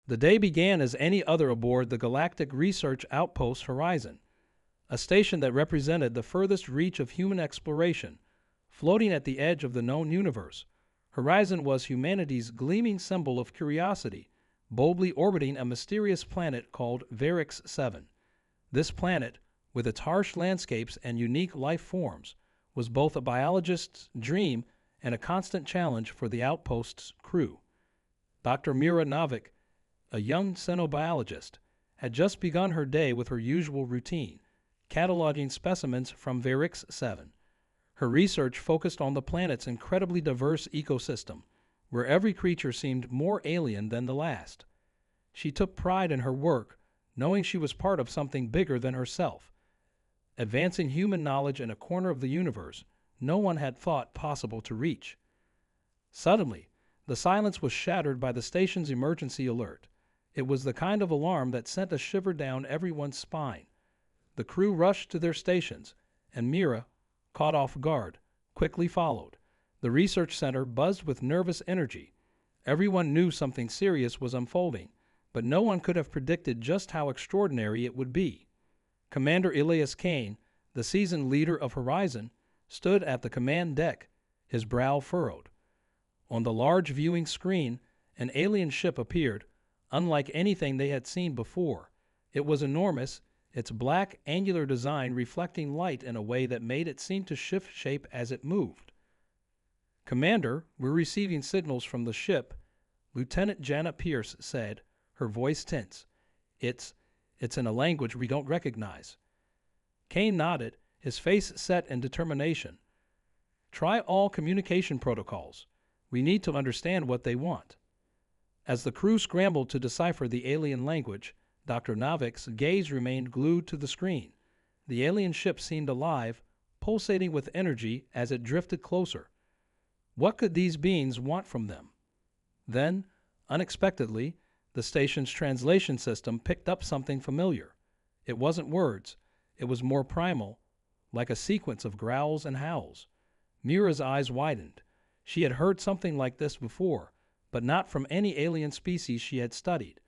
The day began as any other aboard the Galactic Research Outpost Horizon, a station that represented the furthest reach of human exploration, floating at the edge of the known universe. Horizon was humanity's gleaming symbol of curiosity, boldly orbiting a mysterious planet called Varix 7. This planet, with its harsh landscapes and unique life forms, was both a biologist's dream and a constant challenge for the outpost's crew. Dr. Mira Novik, a young xenobiologist, had just begun her day with her usual routine, cataloging specimens from Varix 7. Her research focused on the planet's incredibly diverse ecosystem, where every creature seemed more alien than the last. She took pride in her work, knowing she was part of something bigger than herself, advancing human knowledge in a corner of the universe no one had thought possible to reach. Suddenly, the silence was shattered by the station's emergency alert. It was the kind of alarm that sent a shiver down everyone's spine. The crew rushed to their stations, and Mira, caught off guard, quickly followed. The research center buzzed with nervous energy. Everyone knew something serious was unfolding, but no one could have predicted just how extraordinary it would be. Commander Elias Kane, the seasoned leader of Horizon, stood at the command deck, his brow furrowed. On the large viewing screen, an alien ship appeared, unlike anything they had seen before. It was enormous, its black, angular design reflecting light in a way that made it seem to shift shape as it moved. "Commander, we're receiving signals from the ship," Lieutenant Janet Pierce said, her voice tense. It's in a language we don't recognize." Kane nodded, his face set in determination. "Try all communication protocols. We need to understand what they want." As the crew scrambled to decipher the alien language, Dr. Novik's gaze remained glued to the screen. The alien ship seemed alive, pulsating with energy as it drifted closer. What could these beings want from them? Then, unexpectedly, the station's translation system picked up something familiar. It wasn't words. It was more primal, like a sequence of growls and howls. Mira's eyes widened. She had heard something like this before, but not from any alien species she had studied.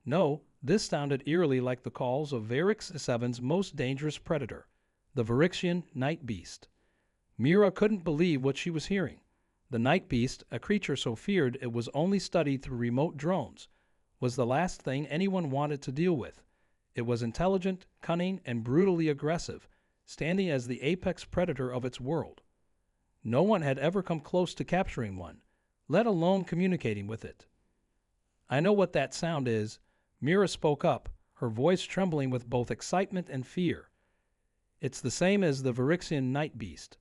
No, this sounded eerily like the calls of Varix 7's most dangerous predator, the Varixian night beast. Mira couldn't believe what she was hearing. The night beast, a creature so feared it was only studied through remote drones, was the last thing anyone wanted to deal with. It was intelligent, cunning, and brutally aggressive, standing as the apex predator of its world. No one had ever come close to capturing one, let alone communicating with it. "I know what that sound is," Mira spoke up, her voice trembling with both excitement and fear. "It's the same as the Varixian night beast.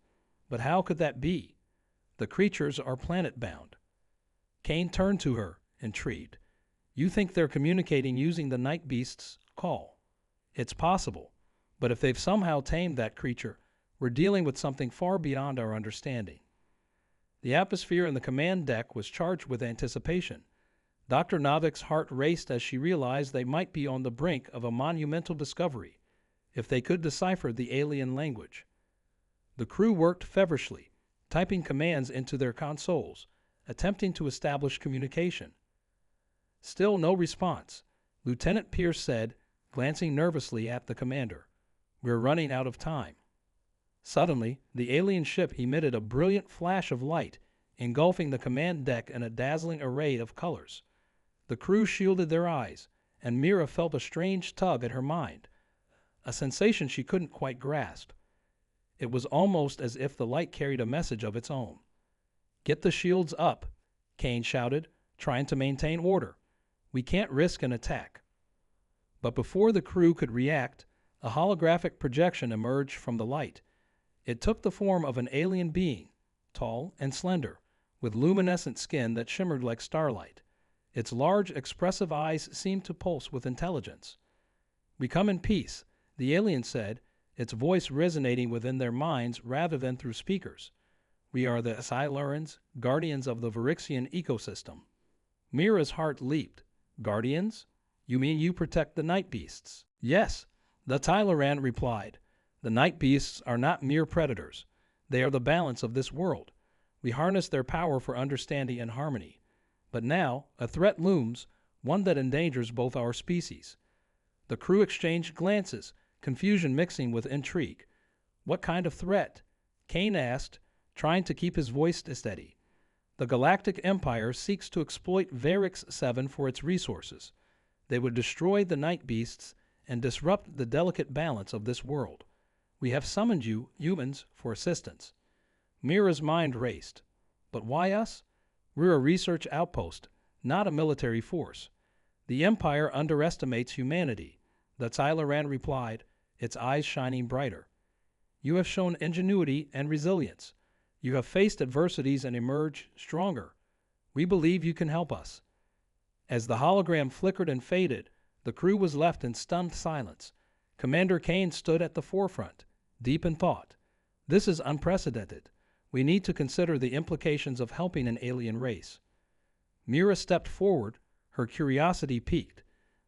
But how could that be? The creatures are planet-bound." Kane turned to her, intrigued. "You think they're communicating using the night beast's call? It's possible, but if they've somehow tamed that creature, we're dealing with something far beyond our understanding." The atmosphere in the command deck was charged with anticipation. Dr. Novik's heart raced as she realized they might be on the brink of a monumental discovery, if they could decipher the alien language. The crew worked feverishly, typing commands into their consoles, attempting to establish communication. Still no response. Lieutenant Pierce said, glancing nervously at the commander, "We're running out of time." Suddenly, the alien ship emitted a brilliant flash of light, engulfing the command deck in a dazzling array of colors. The crew shielded their eyes, and Mira felt a strange tug at her mind, a sensation she couldn't quite grasp. It was almost as if the light carried a message of its own. "Get the shields up," Kane shouted, trying to maintain order. "We can't risk an attack." But before the crew could react, a holographic projection emerged from the light. It took the form of an alien being, tall and slender, with luminescent skin that shimmered like starlight. Its large, expressive eyes seemed to pulse with intelligence. "We come in peace," the alien said, its voice resonating within their minds rather than through speakers. "We are the Silurans, guardians of the Varixian ecosystem." Mira's heart leaped. "Guardians? You mean you protect the night beasts?" "Yes," the Tyloran replied. "The night beasts are not mere predators. They are the balance of this world. We harness their power for understanding and harmony. But now, a threat looms, one that endangers both our species. The crew exchanged glances, confusion mixing with intrigue. What kind of threat? Kane asked, trying to keep his voice steady. The Galactic Empire seeks to exploit Varix 7 for its resources. They would destroy the night beasts and disrupt the delicate balance of this world. We have summoned you, humans, for assistance. Mira's mind raced. But why us? We're a research outpost, not a military force. The Empire underestimates humanity. The Xyloran replied, its eyes shining brighter. You have shown ingenuity and resilience. You have faced adversities and emerged stronger. We believe you can help us. As the hologram flickered and faded, the crew was left in stunned silence. Commander Kane stood at the forefront, deep in thought. This is unprecedented. We need to consider the implications of helping an alien race. Mira stepped forward, her curiosity piqued.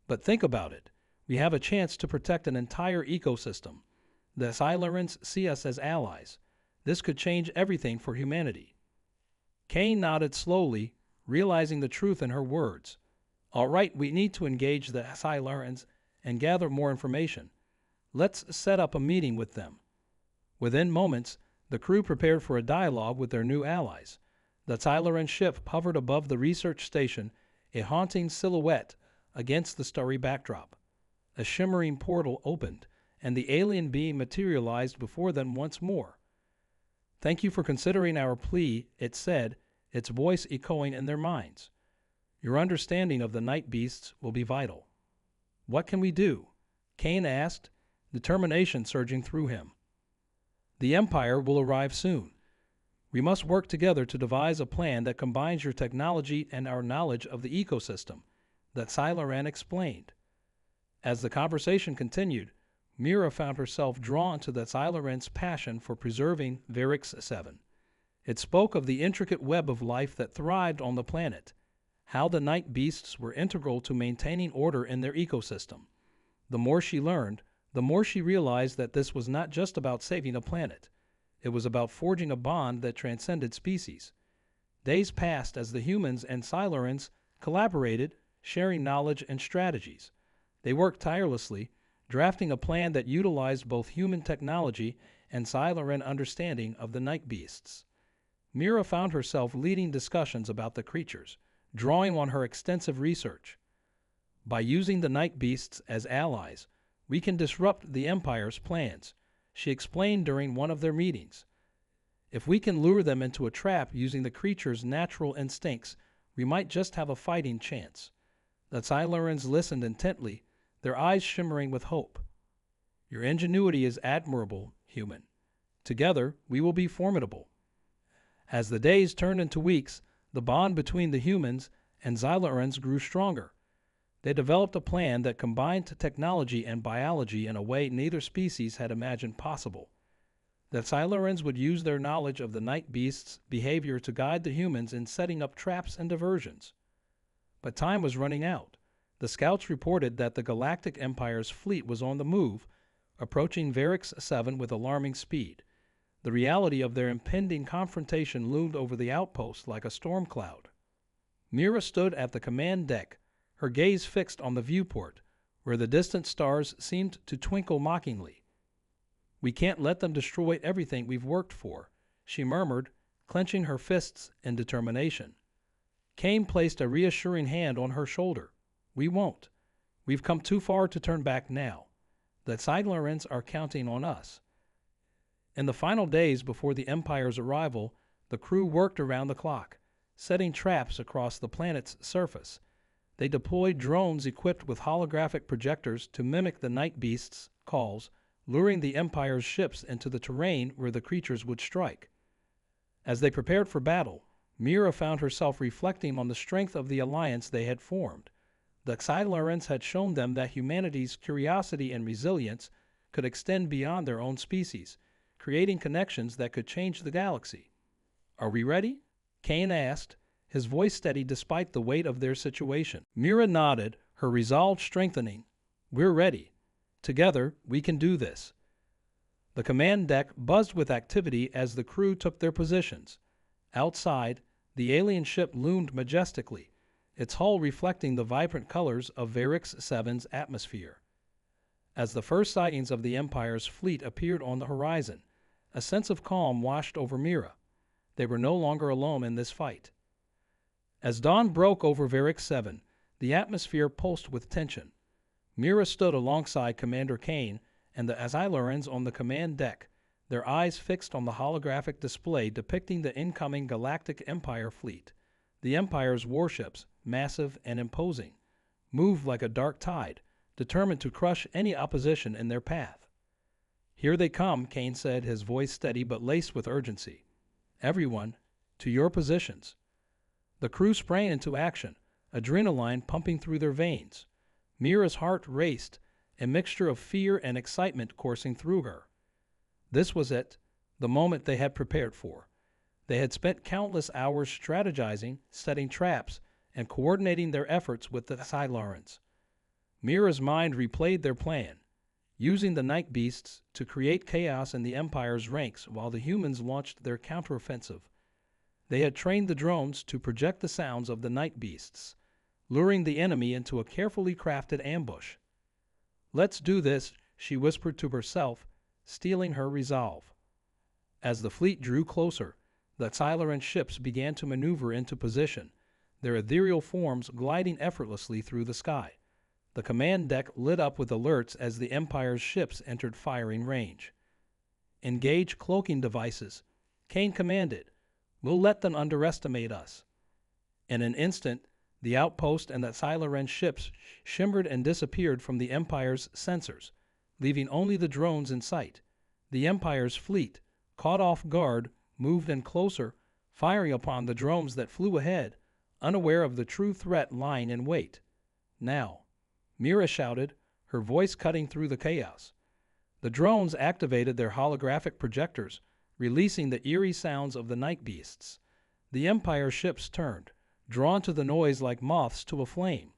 But think about it. We have a chance to protect an entire ecosystem. The Xylorans see us as allies. This could change everything for humanity. Kane nodded slowly, realizing the truth in her words. All right, we need to engage the Xylorans and gather more information. Let's set up a meeting with them. Within moments, the crew prepared for a dialogue with their new allies. The Xyloran ship hovered above the research station, a haunting silhouette against the starry backdrop. A shimmering portal opened, and the alien being materialized before them once more. Thank you for considering our plea, it said, its voice echoing in their minds. Your understanding of the night beasts will be vital. What can we do? Kane asked, determination surging through him. The Empire will arrive soon. We must work together to devise a plan that combines your technology and our knowledge of the ecosystem, that Xyloran explained. As the conversation continued, Mira found herself drawn to the Xyloran's passion for preserving Varix 7. It spoke of the intricate web of life that thrived on the planet, how the night beasts were integral to maintaining order in their ecosystem. The more she learned, the more she realized that this was not just about saving a planet. It was about forging a bond that transcended species. Days passed as the humans and Xylorans collaborated, sharing knowledge and strategies. They worked tirelessly, drafting a plan that utilized both human technology and Xyloran understanding of the night beasts. Mira found herself leading discussions about the creatures, drawing on her extensive research. By using the night beasts as allies, we can disrupt the Empire's plans, she explained during one of their meetings. If we can lure them into a trap using the creature's natural instincts, we might just have a fighting chance. The Xylorans listened intently, their eyes shimmering with hope. Your ingenuity is admirable, human. Together, we will be formidable. As the days turned into weeks, the bond between the humans and Xylorans grew stronger. They developed a plan that combined technology and biology in a way neither species had imagined possible. The Xylorans would use their knowledge of the night beasts' behavior to guide the humans in setting up traps and diversions. But time was running out. The scouts reported that the Galactic Empire's fleet was on the move, approaching Varix 7 with alarming speed. The reality of their impending confrontation loomed over the outpost like a storm cloud. Mira stood at the command deck, her gaze fixed on the viewport, where the distant stars seemed to twinkle mockingly. We can't let them destroy everything we've worked for, she murmured, clenching her fists in determination. Kane placed a reassuring hand on her shoulder. We won't. We've come too far to turn back now. The Xylorans are counting on us. In the final days before the Empire's arrival, the crew worked around the clock, setting traps across the planet's surface. They deployed drones equipped with holographic projectors to mimic the night beasts' calls, luring the Empire's ships into the terrain where the creatures would strike. As they prepared for battle, Mira found herself reflecting on the strength of the alliance they had formed. The Xylorans had shown them that humanity's curiosity and resilience could extend beyond their own species, creating connections that could change the galaxy. Are we ready? Kane asked, his voice steady despite the weight of their situation. Mira nodded, her resolve strengthening. We're ready. Together, we can do this. The command deck buzzed with activity as the crew took their positions. Outside, the alien ship loomed majestically, its hull reflecting the vibrant colors of Varix 7's atmosphere. As the first sightings of the Empire's fleet appeared on the horizon, a sense of calm washed over Mira. They were no longer alone in this fight. As dawn broke over Varix 7, the atmosphere pulsed with tension. Mira stood alongside Commander Kane and the Azylorans on the command deck, their eyes fixed on the holographic display depicting the incoming Galactic Empire fleet. The Empire's warships, massive and imposing, moved like a dark tide, determined to crush any opposition in their path. "Here they come," Kane said, his voice steady but laced with urgency. "Everyone, to your positions." The crew sprang into action, adrenaline pumping through their veins. Mira's heart raced, a mixture of fear and excitement coursing through her. This was it, the moment they had prepared for. They had spent countless hours strategizing, setting traps, and coordinating their efforts with the Cylorans. Mira's mind replayed their plan, using the night beasts to create chaos in the Empire's ranks while the humans launched their counteroffensive. They had trained the drones to project the sounds of the night beasts, luring the enemy into a carefully crafted ambush. "Let's do this," she whispered to herself, steeling her resolve. As the fleet drew closer, the Cyloran ships began to maneuver into position, their ethereal forms gliding effortlessly through the sky. The command deck lit up with alerts as the Empire's ships entered firing range. "Engage cloaking devices," Kane commanded. "We'll let them underestimate us." In an instant, the outpost and the Cyloran ships shimmered and disappeared from the Empire's sensors, leaving only the drones in sight. The Empire's fleet, caught off guard, moved in closer, firing upon the drones that flew ahead, unaware of the true threat lying in wait. "Now," Mira shouted, her voice cutting through the chaos. The drones activated their holographic projectors, releasing the eerie sounds of the night beasts. The Empire ships turned, drawn to the noise like moths to a flame.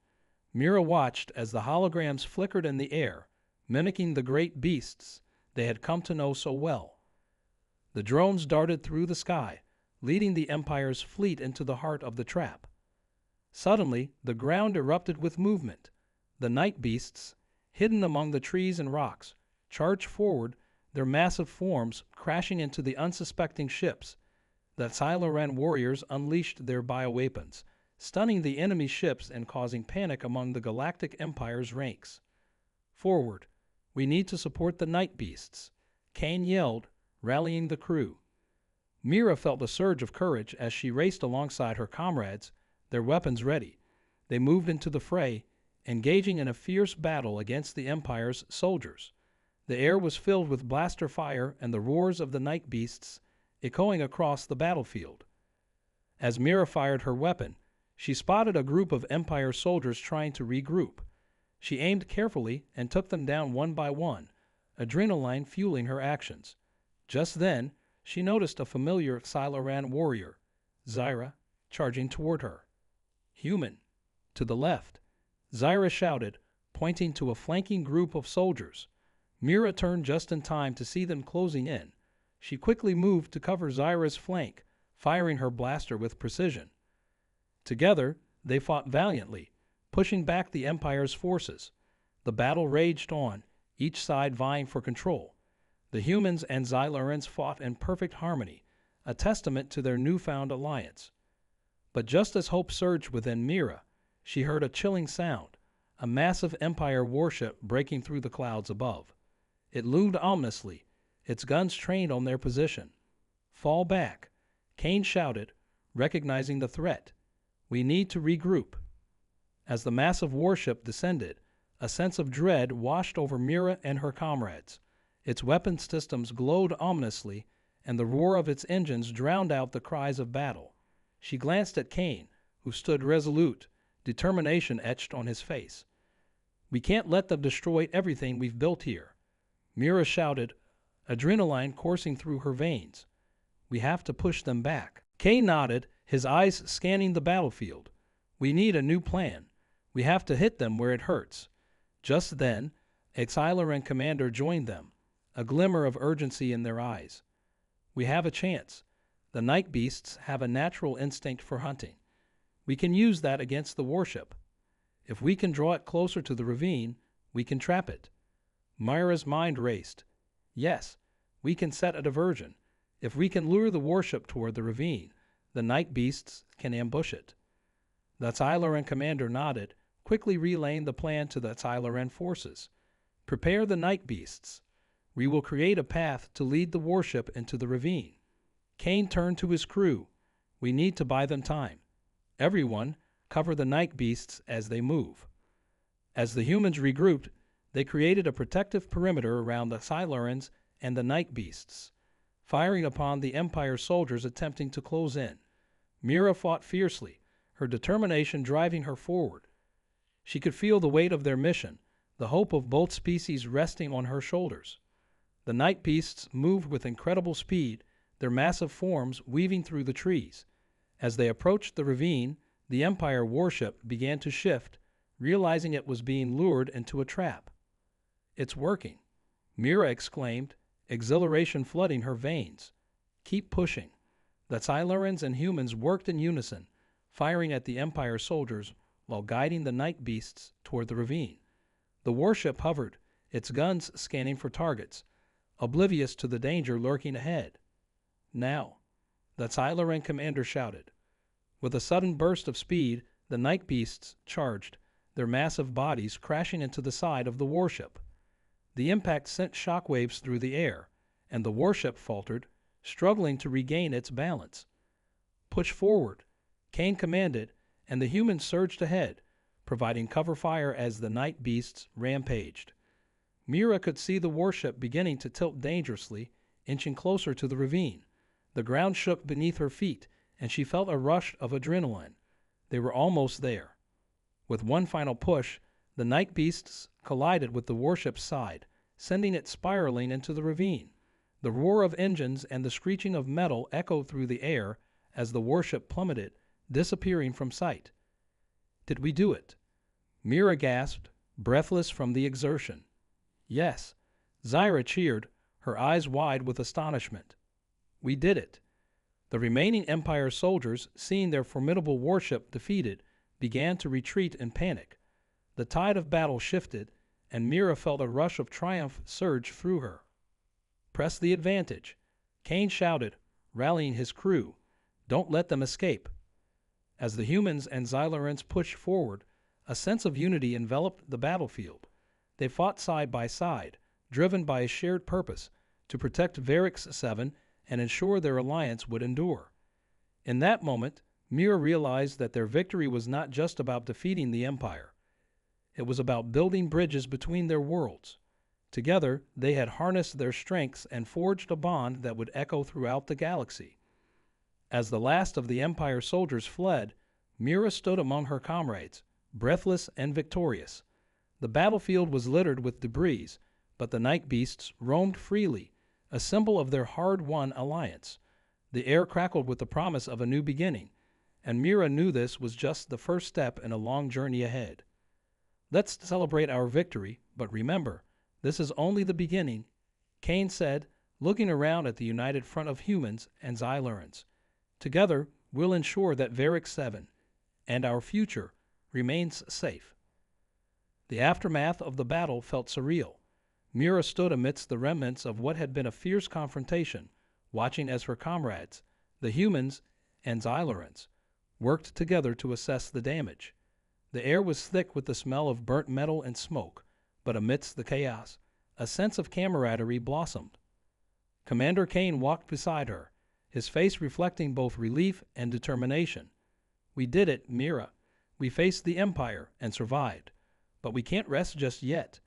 Mira watched as the holograms flickered in the air, mimicking the great beasts they had come to know so well. The drones darted through the sky, leading the Empire's fleet into the heart of the trap. Suddenly, the ground erupted with movement. The night beasts, hidden among the trees and rocks, charged forward, their massive forms crashing into the unsuspecting ships. The Cyloran warriors unleashed their bioweapons, stunning the enemy ships and causing panic among the Galactic Empire's ranks. "Forward! We need to support the night beasts," Kane yelled, rallying the crew. Mira felt a surge of courage as she raced alongside her comrades, their weapons ready. They moved into the fray, engaging in a fierce battle against the Empire's soldiers. The air was filled with blaster fire and the roars of the night beasts echoing across the battlefield. As Mira fired her weapon, she spotted a group of Empire soldiers trying to regroup. She aimed carefully and took them down one by one, adrenaline fueling her actions. Just then, she noticed a familiar Cyloran warrior, Zyra, charging toward her. "Human, to the left," Zyra shouted, pointing to a flanking group of soldiers. Mira turned just in time to see them closing in. She quickly moved to cover Zyra's flank, firing her blaster with precision. Together, they fought valiantly, pushing back the Empire's forces. The battle raged on, each side vying for control. The humans and Xylorans fought in perfect harmony, a testament to their newfound alliance. But just as hope surged within Mira, she heard a chilling sound, a massive Empire warship breaking through the clouds above. It loomed ominously, its guns trained on their position. "Fall back," Kane shouted, recognizing the threat. "We need to regroup." As the massive warship descended, a sense of dread washed over Mira and her comrades. Its weapon systems glowed ominously, and the roar of its engines drowned out the cries of battle. She glanced at Kane, who stood resolute, determination etched on his face. "We can't let them destroy everything we've built here," Mira shouted, adrenaline coursing through her veins. "We have to push them back." Kane nodded, his eyes scanning the battlefield. "We need a new plan. We have to hit them where it hurts." Just then, a Cyloran commander joined them, a glimmer of urgency in their eyes. "We have a chance. The night beasts have a natural instinct for hunting. We can use that against the warship. If we can draw it closer to the ravine, we can trap it. Myra's mind raced. Yes, we can set a diversion. If we can lure the warship toward the ravine, the night beasts can ambush it. The Xyloran commander nodded, quickly relaying the plan to the Xyloran forces. Prepare the night beasts. We will create a path to lead the warship into the ravine. Kane turned to his crew. We need to buy them time. Everyone, cover the night beasts as they move. As the humans regrouped, they created a protective perimeter around the Xylorans and the night beasts, firing upon the Empire soldiers attempting to close in. Mira fought fiercely, her determination driving her forward. She could feel the weight of their mission, the hope of both species resting on her shoulders. The night beasts moved with incredible speed, their massive forms weaving through the trees. As they approached the ravine, the Empire warship began to shift, realizing it was being lured into a trap. It's working, Mira exclaimed, exhilaration flooding her veins. Keep pushing. The Xylorans and humans worked in unison, firing at the Empire soldiers while guiding the night beasts toward the ravine. The warship hovered, its guns scanning for targets, oblivious to the danger lurking ahead. Now, the Xyloran commander shouted. With a sudden burst of speed, the night beasts charged, their massive bodies crashing into the side of the warship. The impact sent shockwaves through the air, and the warship faltered, struggling to regain its balance. Push forward, Kane commanded, and the humans surged ahead, providing cover fire as the night beasts rampaged. Mira could see the warship beginning to tilt dangerously, inching closer to the ravine. The ground shook beneath her feet, and she felt a rush of adrenaline. They were almost there. With one final push, the night beasts collided with the warship's side, sending it spiraling into the ravine. The roar of engines and the screeching of metal echoed through the air as the warship plummeted, disappearing from sight. Did we do it? Mira gasped, breathless from the exertion. Yes. Zyra cheered, her eyes wide with astonishment. We did it. The remaining Empire soldiers, seeing their formidable warship defeated, began to retreat in panic. The tide of battle shifted, and Mira felt a rush of triumph surge through her. Press the advantage, Kane shouted, rallying his crew. Don't let them escape. As the humans and Xylorans pushed forward, a sense of unity enveloped the battlefield. They fought side by side, driven by a shared purpose, to protect Varix 7 and ensure their alliance would endure. In that moment, Mira realized that their victory was not just about defeating the Empire. It was about building bridges between their worlds. Together, they had harnessed their strengths and forged a bond that would echo throughout the galaxy. As the last of the Empire soldiers fled, Mira stood among her comrades, breathless and victorious. The battlefield was littered with debris, but the night beasts roamed freely, a symbol of their hard-won alliance. The air crackled with the promise of a new beginning, and Mira knew this was just the first step in a long journey ahead. Let's celebrate our victory, but remember, this is only the beginning, Kane said, looking around at the united front of humans and Xylorans. Together, we'll ensure that Varix 7 and our future remains safe. The aftermath of the battle felt surreal. Mira stood amidst the remnants of what had been a fierce confrontation, watching as her comrades, the humans and Xylorans, worked together to assess the damage. The air was thick with the smell of burnt metal and smoke, but amidst the chaos, a sense of camaraderie blossomed. Commander Kane walked beside her, his face reflecting both relief and determination. We did it, Mira. We faced the Empire and survived, but we can't rest just yet.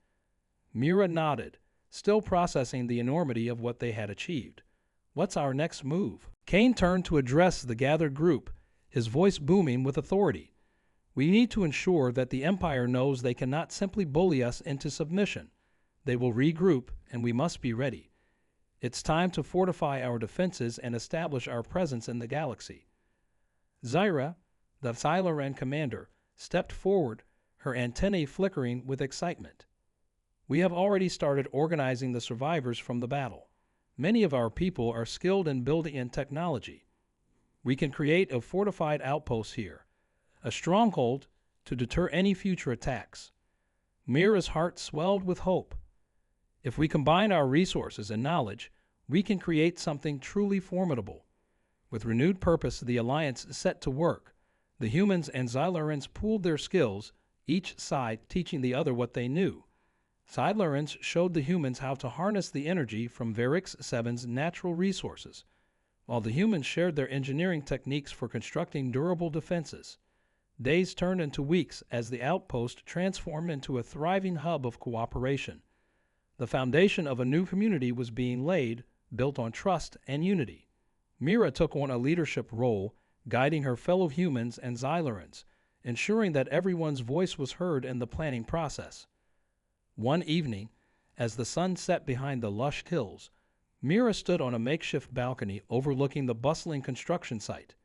Mira nodded, still processing the enormity of what they had achieved. What's our next move? Kane turned to address the gathered group, his voice booming with authority. We need to ensure that the Empire knows they cannot simply bully us into submission. They will regroup, and we must be ready. It's time to fortify our defenses and establish our presence in the galaxy. Zyra, the Xyloran commander, stepped forward, her antennae flickering with excitement. We have already started organizing the survivors from the battle. Many of our people are skilled in building and technology. We can create a fortified outpost here. a stronghold to deter any future attacks. Mira's heart swelled with hope. If we combine our resources and knowledge, we can create something truly formidable. With renewed purpose, the Alliance set to work. The humans and Xylurans pooled their skills, each side teaching the other what they knew. Xylurans showed the humans how to harness the energy from Varix 7's natural resources, while the humans shared their engineering techniques for constructing durable defenses. Days turned into weeks as the outpost transformed into a thriving hub of cooperation. The foundation of a new community was being laid, built on trust and unity. Mira took on a leadership role, guiding her fellow humans and Xylurans, ensuring that everyone's voice was heard in the planning process. One evening, as the sun set behind the lush hills, Mira stood on a makeshift balcony overlooking the bustling construction site.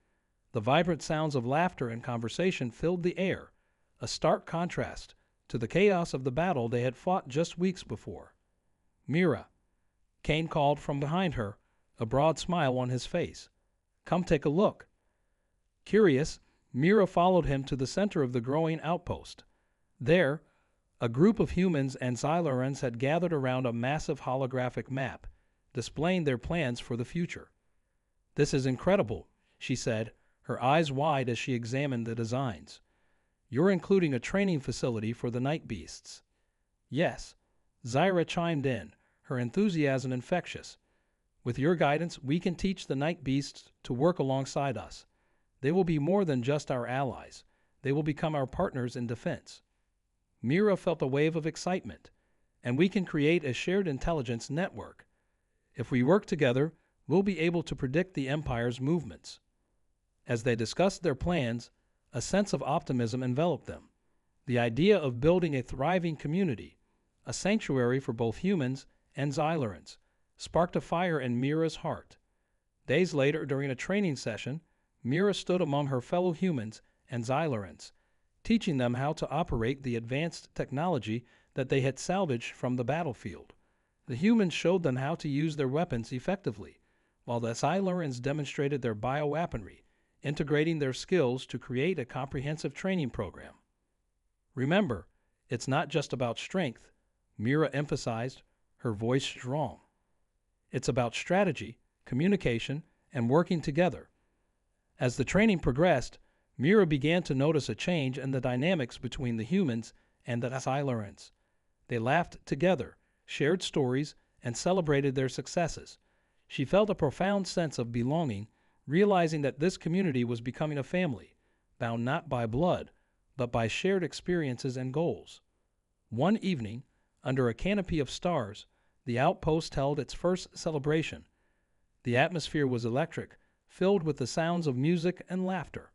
The vibrant sounds of laughter and conversation filled the air, a stark contrast to the chaos of the battle they had fought just weeks before. "Mira," Kane called from behind her, a broad smile on his face. "Come take a look." Curious, Mira followed him to the center of the growing outpost. There, a group of humans and Xylurans had gathered around a massive holographic map, displaying their plans for the future. "This is incredible," she said, her eyes wide as she examined the designs. "You're including a training facility for the night beasts." "Yes," Zyra chimed in, her enthusiasm infectious. "With your guidance, we can teach the night beasts to work alongside us. They will be more than just our allies. They will become our partners in defense." Mira felt a wave of excitement. "And we can create a shared intelligence network. If we work together, we'll be able to predict the Empire's movements." As they discussed their plans, a sense of optimism enveloped them. The idea of building a thriving community, a sanctuary for both humans and Xylurans, sparked a fire in Mira's heart. Days later, during a training session, Mira stood among her fellow humans and Xylurans, teaching them how to operate the advanced technology that they had salvaged from the battlefield. The humans showed them how to use their weapons effectively, while the Xylurans demonstrated their bioweaponry, integrating their skills to create a comprehensive training program. "Remember, it's not just about strength," Mira emphasized, her voice strong. "It's about strategy, communication, and working together." As the training progressed, Mira began to notice a change in the dynamics between the humans and the Xylurans. They laughed together, shared stories, and celebrated their successes. She felt a profound sense of belonging, realizing that this community was becoming a family, bound not by blood, but by shared experiences and goals. One evening, under a canopy of stars, the outpost held its first celebration. The atmosphere was electric, filled with the sounds of music and laughter.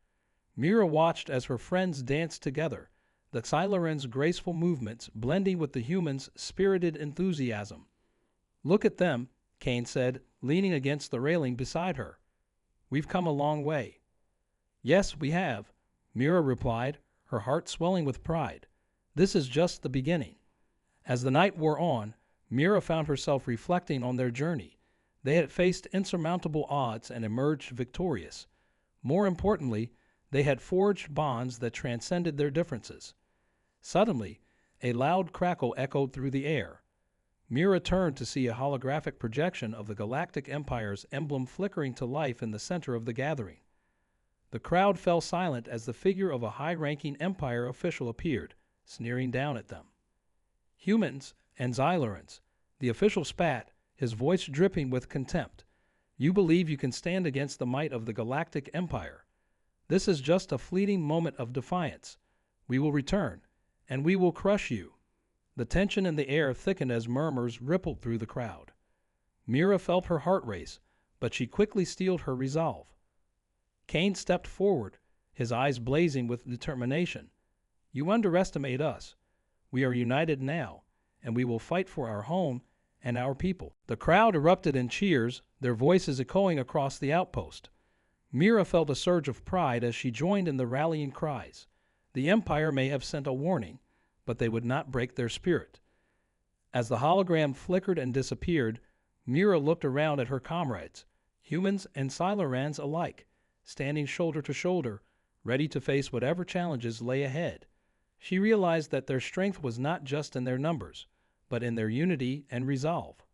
Mira watched as her friends danced together, the Xylurans' graceful movements blending with the humans' spirited enthusiasm. "Look at them," Kane said, leaning against the railing beside her. "We've come a long way." "Yes, we have," Mira replied, her heart swelling with pride. "This is just the beginning." As the night wore on, Mira found herself reflecting on their journey. They had faced insurmountable odds and emerged victorious. More importantly, they had forged bonds that transcended their differences. Suddenly, a loud crackle echoed through the air. Mira turned to see a holographic projection of the Galactic Empire's emblem flickering to life in the center of the gathering. The crowd fell silent as the figure of a high-ranking Empire official appeared, sneering down at them. "Humans and Xylurans," the official spat, his voice dripping with contempt. "You believe you can stand against the might of the Galactic Empire. This is just a fleeting moment of defiance. We will return, and we will crush you." The tension in the air thickened as murmurs rippled through the crowd. Mira felt her heart race, but she quickly steeled her resolve. Kane stepped forward, his eyes blazing with determination. "You underestimate us. We are united now, and we will fight for our home and our people." The crowd erupted in cheers, their voices echoing across the outpost. Mira felt a surge of pride as she joined in the rallying cries. The Empire may have sent a warning, but they would not break their spirit. As the hologram flickered and disappeared, Mira looked around at her comrades, humans and Xylurans alike, standing shoulder to shoulder, ready to face whatever challenges lay ahead. She realized that their strength was not just in their numbers, but in their unity and resolve.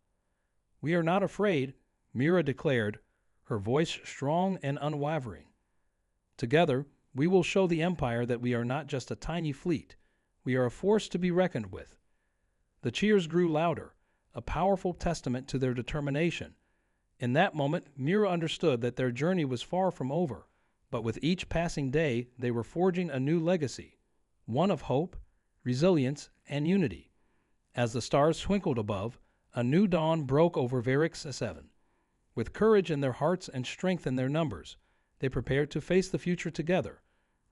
"We are not afraid," Mira declared, her voice strong and unwavering. "Together, we will show the Empire that we are not just a tiny fleet. We are a force to be reckoned with." The cheers grew louder, a powerful testament to their determination. In that moment, Mira understood that their journey was far from over, but with each passing day, they were forging a new legacy, one of hope, resilience, and unity. As the stars twinkled above, a new dawn broke over Varix 7. With courage in their hearts and strength in their numbers, they prepared to face the future together,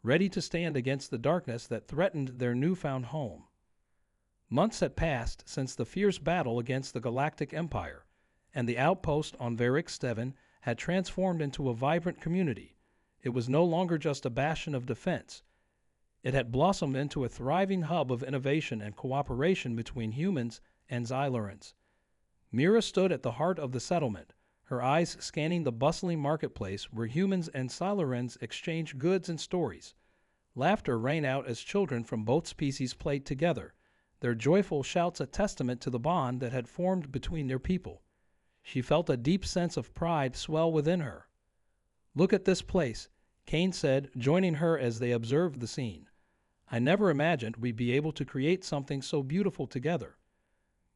ready to stand against the darkness that threatened their newfound home. Months had passed since the fierce battle against the Galactic Empire, and the outpost on Varix 7 had transformed into a vibrant community. It was no longer just a bastion of defense. It had blossomed into a thriving hub of innovation and cooperation between humans and Xylurans. Mira stood at the heart of the settlement, her eyes scanning the bustling marketplace where humans and Xylurans exchanged goods and stories. Laughter rang out as children from both species played together, their joyful shouts a testament to the bond that had formed between their people. She felt a deep sense of pride swell within her. "Look at this place," Kane said, joining her as they observed the scene. "I never imagined we'd be able to create something so beautiful together."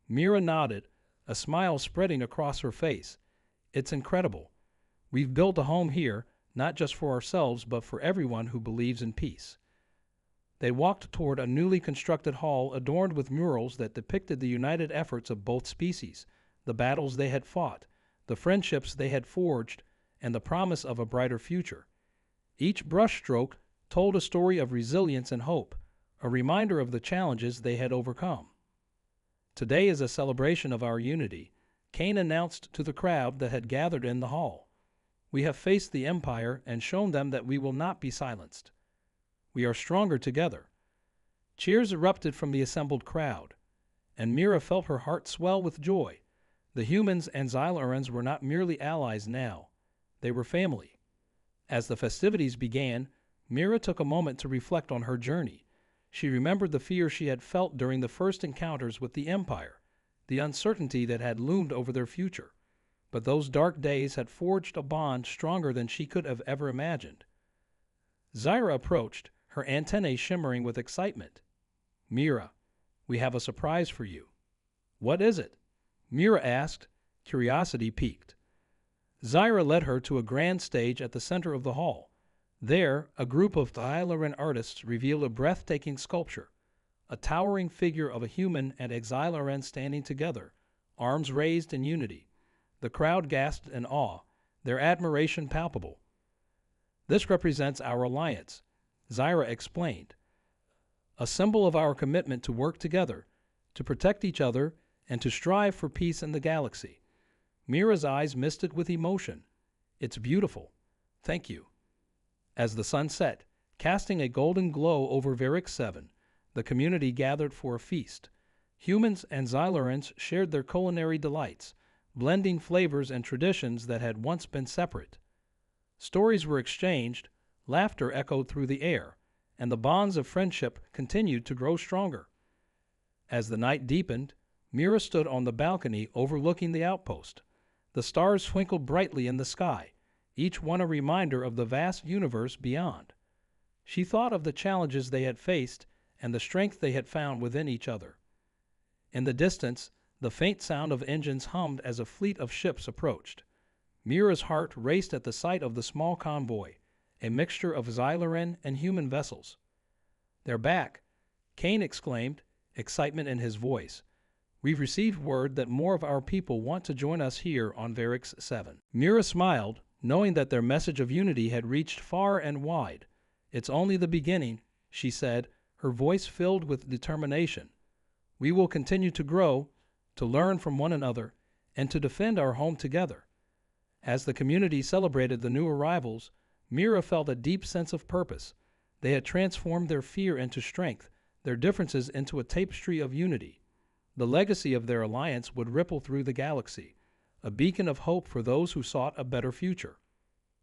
Mira nodded, a smile spreading across her face. "It's incredible. We've built a home here, not just for ourselves, but for everyone who believes in peace." They walked toward a newly constructed hall adorned with murals that depicted the united efforts of both species, the battles they had fought, the friendships they had forged, and the promise of a brighter future. Each brushstroke told a story of resilience and hope, a reminder of the challenges they had overcome. "Today is a celebration of our unity," Kane announced to the crowd that had gathered in the hall. "We have faced the Empire and shown them that we will not be silenced. We are stronger together." Cheers erupted from the assembled crowd, and Mira felt her heart swell with joy. The humans and Xylurans were not merely allies now. They were family. As the festivities began, Mira took a moment to reflect on her journey. She remembered the fear she had felt during the first encounters with the Empire, the uncertainty that had loomed over their future. But those dark days had forged a bond stronger than she could have ever imagined. Zyra approached, her antennae shimmering with excitement. "Mira, we have a surprise for you." "What is it?" Mira asked, curiosity piqued. Zyra led her to a grand stage at the center of the hall. There, a group of Xyluran artists revealed a breathtaking sculpture, a towering figure of a human and a Xyluran standing together, arms raised in unity. The crowd gasped in awe, their admiration palpable. "This represents our alliance," Zyra explained, "a symbol of our commitment to work together, to protect each other, and to strive for peace in the galaxy." Mira's eyes misted with emotion. "It's beautiful. Thank you." As the sun set, casting a golden glow over Varix 7, the community gathered for a feast. Humans and Xylurans shared their culinary delights, blending flavors and traditions that had once been separate. Stories were exchanged, laughter echoed through the air, and the bonds of friendship continued to grow stronger. As the night deepened, Mira stood on the balcony overlooking the outpost. The stars twinkled brightly in the sky, each one a reminder of the vast universe beyond. She thought of the challenges they had faced and the strength they had found within each other. In the distance, the faint sound of engines hummed as a fleet of ships approached. Mira's heart raced at the sight of the small convoy, a mixture of Xyluran and human vessels. "They're back," Kane exclaimed, excitement in his voice. "We've received word that more of our people want to join us here on Varix 7. Mira smiled, knowing that their message of unity had reached far and wide. "It's only the beginning," she said, her voice filled with determination. "We will continue to grow, to learn from one another, and to defend our home together." As the community celebrated the new arrivals, Mira felt a deep sense of purpose. They had transformed their fear into strength, their differences into a tapestry of unity. The legacy of their alliance would ripple through the galaxy, a beacon of hope for those who sought a better future.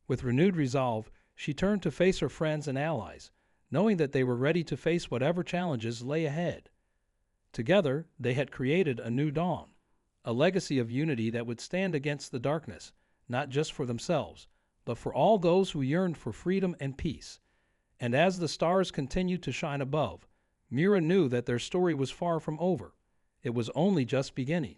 With renewed resolve, she turned to face her friends and allies, knowing that they were ready to face whatever challenges lay ahead. Together, they had created a new dawn, a legacy of unity that would stand against the darkness, not just for themselves, but for all those who yearned for freedom and peace. And as the stars continued to shine above, Mira knew that their story was far from over. It was only just beginning.